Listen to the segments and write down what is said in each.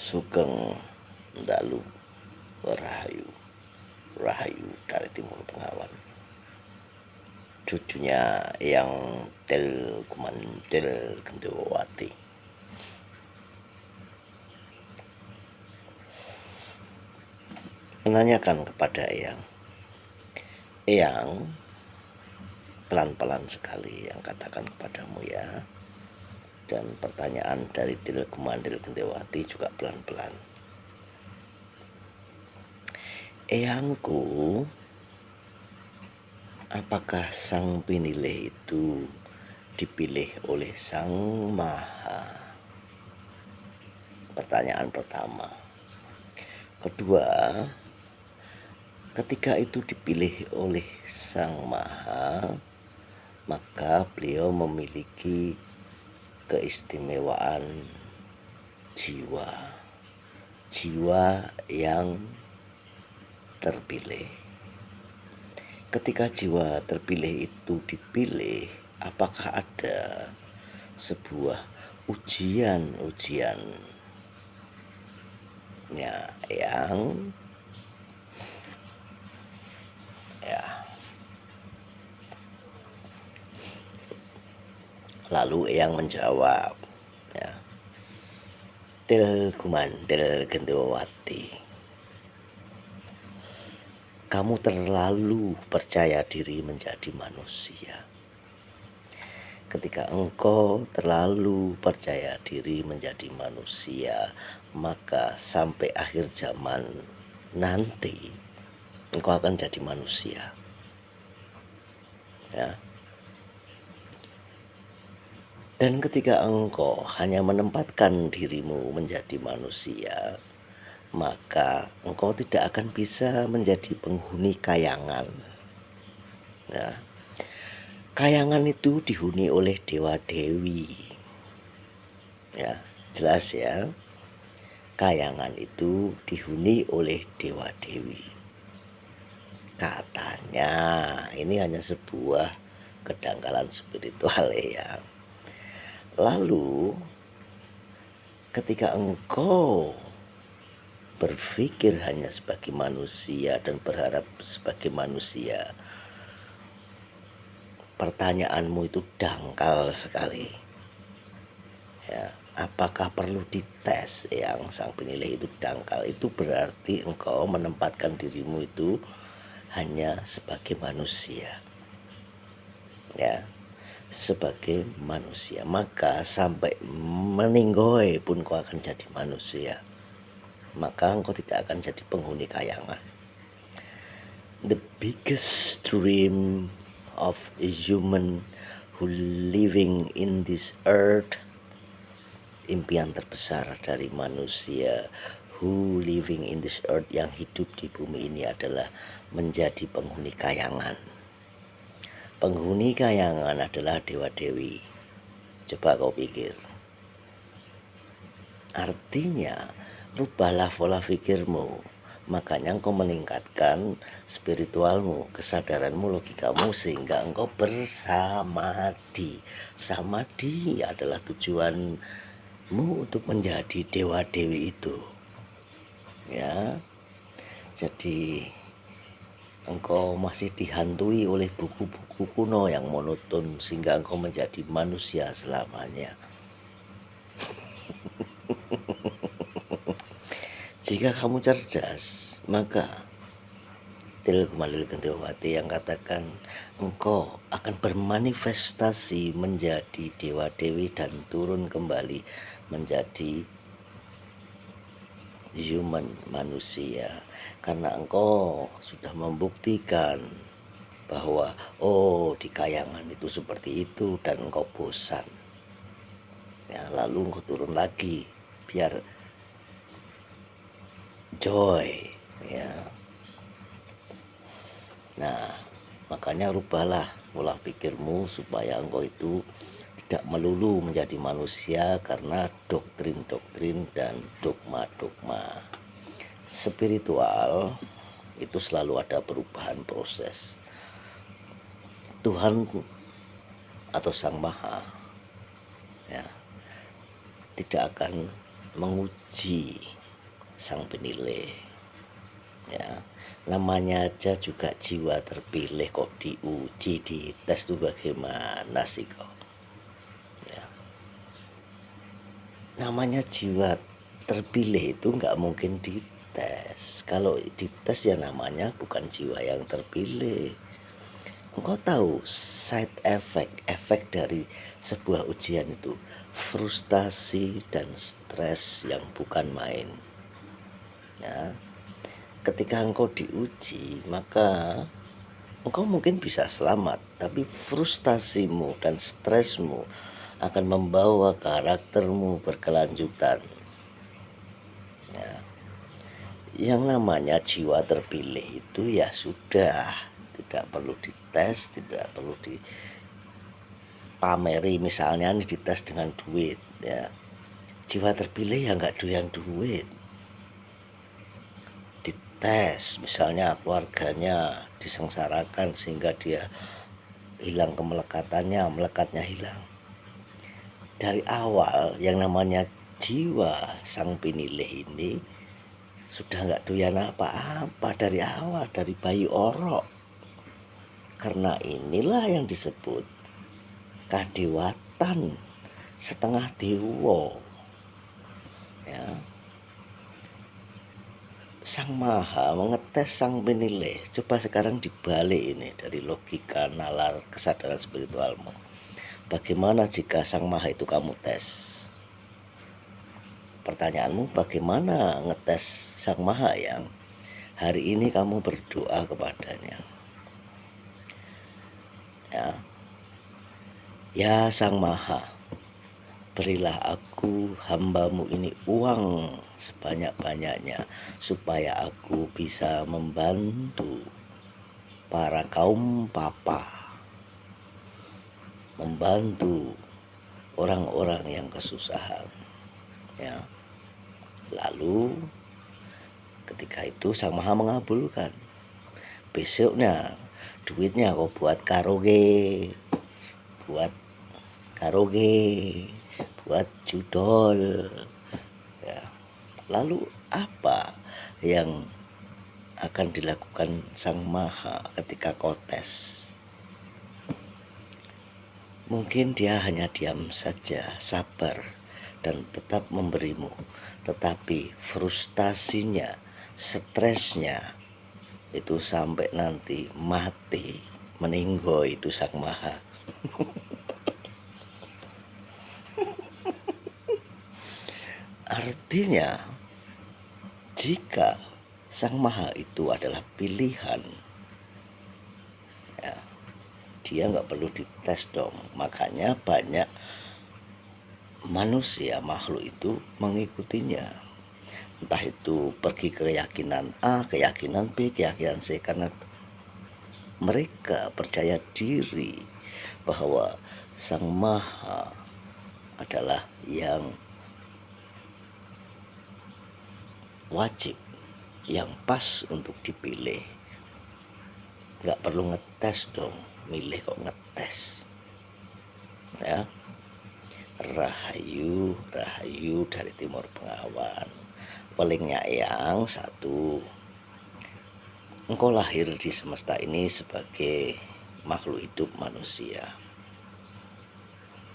Sugeng Dalu Rahayu, Rahayu dari Timur Bengawan, cucunya yang Del Kumandel Gendowati. Menanyakan kepada Eyang pelan-pelan sekali yang katakan kepadamu ya. Dan pertanyaan dari Del Kumandel Gendowati juga pelan-pelan. Eyangku, apakah sang pinilih itu dipilih oleh Sang Maha? Pertanyaan pertama. Kedua, ketika itu dipilih oleh Sang Maha, maka beliau memiliki keistimewaan jiwa yang terpilih. Ketika jiwa terpilih itu dipilih, apakah ada sebuah ujian-ujiannya yang lalu Eyang menjawab, Del Kumandel Gendowati, kamu terlalu percaya diri menjadi manusia. Ketika engkau terlalu percaya diri menjadi manusia, maka sampai akhir zaman nanti engkau akan jadi manusia. Ya. Dan ketika engkau hanya menempatkan dirimu menjadi manusia, maka engkau tidak akan bisa menjadi penghuni kayangan. Ya. Kayangan itu dihuni oleh dewa-dewi. Ya, jelas ya. Kayangan itu dihuni oleh dewa-dewi. Katanya ini hanya sebuah kedangkalan spiritual ya. Lalu ketika engkau berpikir hanya sebagai manusia dan berharap sebagai manusia, pertanyaanmu itu dangkal sekali. Ya, apakah perlu dites? Yang sang penilai itu dangkal, itu berarti engkau menempatkan dirimu itu hanya sebagai manusia. Ya, sebagai manusia, maka sampai meninggoy pun kau akan jadi manusia, maka engkau tidak akan jadi penghuni kayangan. The biggest dream of a human who living in this earth, impian terbesar dari manusia who living in this earth, yang hidup di bumi ini, adalah menjadi penghuni kayangan. Penghuni kayangan adalah dewa-dewi. Coba kau pikir. Artinya, rubahlah pola pikirmu. Makanya engkau meningkatkan spiritualmu, kesadaranmu, logikamu, sehingga engkau bersamadhi. Samadhi adalah tujuanmu untuk menjadi dewa-dewi itu. Ya. Jadi engkau masih dihantui oleh buku-buku kuno yang monoton sehingga engkau menjadi manusia selamanya. Jika kamu cerdas, maka Del Kumandel Gendowati yang katakan engkau akan bermanifestasi menjadi dewa-dewi dan turun kembali menjadi human, manusia, karena engkau sudah membuktikan bahwa di kayangan itu seperti itu dan engkau bosan. Ya, lalu engkau turun lagi biar joy, ya. Nah, makanya rubahlah pola pikirmu supaya engkau itu tidak melulu menjadi manusia karena doktrin-doktrin dan dogma-dogma. Spiritual itu selalu ada perubahan proses. Tuhan atau Sang Maha, ya, tidak akan menguji sang penilai, ya. Namanya aja juga jiwa terpilih kok diuji, dites tuh bagaimana sih kok, ya. Namanya jiwa terpilih itu nggak mungkin dites. Kalau dites ya namanya bukan jiwa yang terpilih. Engkau tahu side effect, efek dari sebuah ujian itu frustasi dan stres yang bukan main. Ya, ketika engkau diuji, maka engkau mungkin bisa selamat, tapi frustasimu dan stresmu akan membawa karaktermu berkelanjutan. Ya, yang namanya jiwa terpilih itu ya sudah, tidak perlu dites, tidak perlu dipameri. Misalnya nih dites dengan duit, ya. Jiwa terpilih ya nggak doyan duit. Dites misalnya keluarganya disengsarakan sehingga dia hilang kemelekatannya, melekatnya hilang. Dari awal yang namanya jiwa sang penilih ini sudah nggak doyan apa-apa dari awal, dari bayi orok. Karena inilah yang disebut kadewatan setengah dewa, ya. Sang Maha mengetes sang penilih. Coba sekarang dibalik ini dari logika nalar kesadaran spiritualmu. Bagaimana jika Sang Maha itu kamu tes? Pertanyaanmu, bagaimana ngetes Sang Maha yang hari ini kamu berdoa kepadanya? Ya Sang Maha, berilah aku hambamu ini uang sebanyak-banyaknya supaya aku bisa membantu para kaum papa, membantu orang-orang yang kesusahan, ya. Lalu ketika itu Sang Maha mengabulkan. Besoknya duitnya kau buat karaoke, buat judol, ya. Lalu apa yang akan dilakukan Sang Maha ketika kau tes? Mungkin dia hanya diam saja, sabar, dan tetap memberimu. Tetapi frustasinya, stresnya, itu sampai nanti mati, meninggal itu Sang Maha. Artinya, jika Sang Maha itu adalah pilihan, ya, dia nggak perlu dites dong. Makanya banyak manusia, makhluk itu mengikutinya. Entah itu pergi ke keyakinan A, keyakinan B, keyakinan C, karena mereka percaya diri bahwa Sang Maha adalah yang wajib, yang pas untuk dipilih. Nggak perlu ngetes dong, milih kok ngetes, ya. Rahayu, rahayu dari Timur Bengawan. Palingnya yang satu, engkau lahir di semesta ini sebagai makhluk hidup manusia.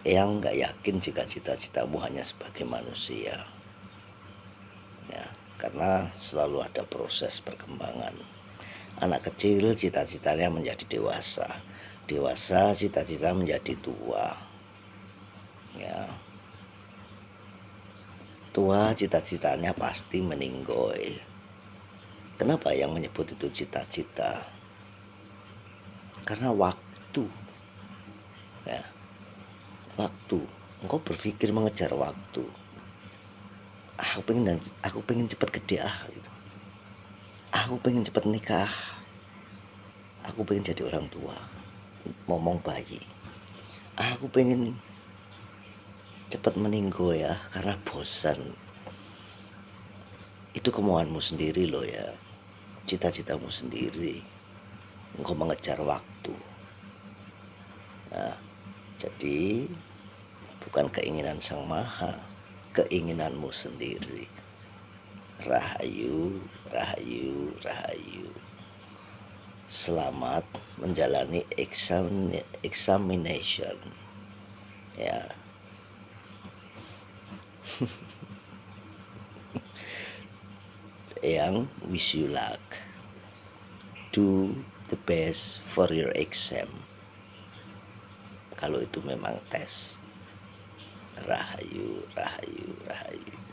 Yang nggak yakin jika cita-citamu hanya sebagai manusia, ya, karena selalu ada proses perkembangan. Anak kecil cita-citanya menjadi dewasa, dewasa cita-cita menjadi tua, ya. Tua cita-citanya pasti meninggoy. Kenapa yang menyebut itu cita-cita? Karena waktu, ya. Waktu, engkau berpikir mengejar waktu. Aku pengen cepat gede gitu. Aku pengen cepat nikah. Aku pengen jadi orang tua, ngomong bayi. Aku pengen cepat meninggal ya, karena bosan. Itu kemauanmu sendiri loh, ya. Cita-citamu sendiri. Engkau mengejar waktu. Nah, jadi bukan keinginan Sang Maha, keinginanmu sendiri. Rahayu, rahayu, rahayu. Selamat menjalani examination ya. Yang wish you luck. Do the best for your exam. Kalau itu memang tes. Rahayu, rahayu, rahayu.